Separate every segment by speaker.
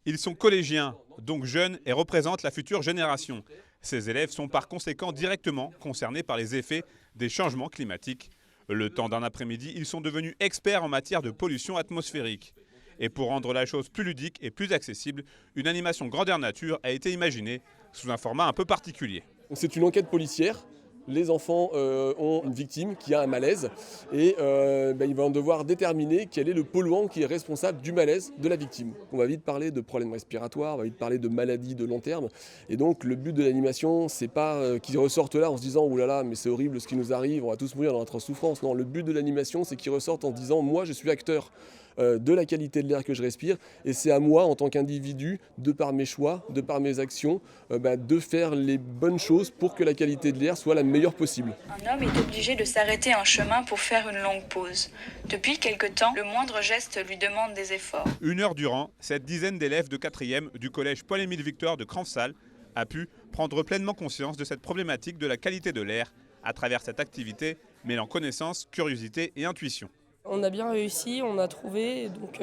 Speaker 1: Ils sont collégiens, donc jeunes et représentent la future génération. Ces élèves sont par conséquent directement concernés par les effets des changements climatiques. Le temps d'un après-midi, ils sont devenus experts en matière de pollution atmosphérique. Et pour rendre la chose plus ludique et plus accessible, une animation grandeur nature a été imaginée sous un format un peu particulier.
Speaker 2: C'est une enquête policière. Les enfants ont une victime qui a un malaise et ils vont devoir déterminer quel est le polluant qui est responsable du malaise de la victime. On va vite parler de problèmes respiratoires, on va vite parler de maladies de long terme. Et donc le but de l'animation, c'est pas qu'ils ressortent là en se disant « Ouh là là, mais c'est horrible ce qui nous arrive, on va tous mourir dans notre souffrance ». Non, le but de l'animation, c'est qu'ils ressortent en se disant « Moi, je suis acteur de la qualité de l'air que je respire et c'est à moi, en tant qu'individu, de par mes choix, de par mes actions, de faire les bonnes choses pour que la qualité de l'air soit la meilleure possible. »
Speaker 3: Un homme est obligé de s'arrêter en chemin pour faire une longue pause. Depuis quelque temps, le moindre geste lui demande des efforts.
Speaker 1: 1 heure durant, cette dizaine d'élèves de 4e du collège Paul-Émile Victor de Cranfsal a pu prendre pleinement conscience de cette problématique de la qualité de l'air à travers cette activité mêlant connaissance, curiosité et intuition.
Speaker 4: On a bien réussi, on a trouvé, donc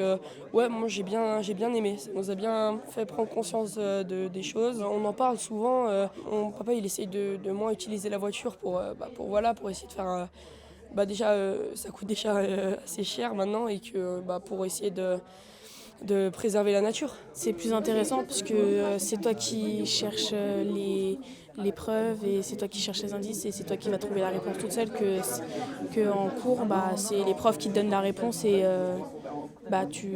Speaker 4: ouais, moi j'ai bien aimé. Ça nous a bien fait prendre conscience des choses. On en parle souvent. Mon papa il essaye de moins utiliser la voiture pour essayer de faire. Déjà, ça coûte déjà assez cher maintenant et que pour essayer de préserver la nature.
Speaker 5: C'est plus intéressant parce que c'est toi qui cherches les preuves et c'est toi qui cherches les indices et c'est toi qui vas trouver la réponse toute seule que en cours, c'est les profs qui te donnent la réponse et tu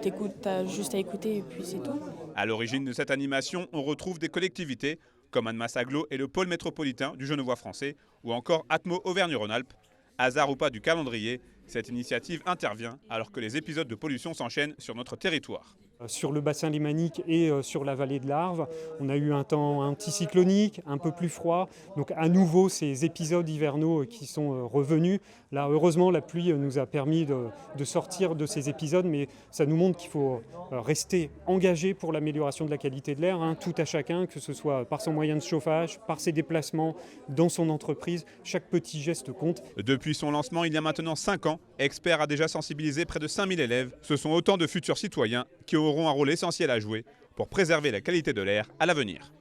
Speaker 5: t'écoutes, t'as juste à écouter et puis c'est tout.
Speaker 1: À l'origine de cette animation, on retrouve des collectivités comme Annemasse Agglo et le pôle métropolitain du Genevois français ou encore Atmo Auvergne-Rhône-Alpes. Hasard ou pas du calendrier, cette initiative intervient alors que les épisodes de pollution s'enchaînent sur notre territoire.
Speaker 6: Sur le bassin lémanique et sur la vallée de l'Arve, on a eu un temps anticyclonique, un peu plus froid. Donc à nouveau, ces épisodes hivernaux qui sont revenus. Là, heureusement, la pluie nous a permis de sortir de ces épisodes, mais ça nous montre qu'il faut rester engagé pour l'amélioration de la qualité de l'air, tout à chacun, que ce soit par son moyen de chauffage, par ses déplacements, dans son entreprise. Chaque petit geste compte.
Speaker 1: Depuis son lancement, il y a maintenant 5 ans, Expert a déjà sensibilisé près de 5000 élèves. Ce sont autant de futurs citoyens qui auront un rôle essentiel à jouer pour préserver la qualité de l'air à l'avenir.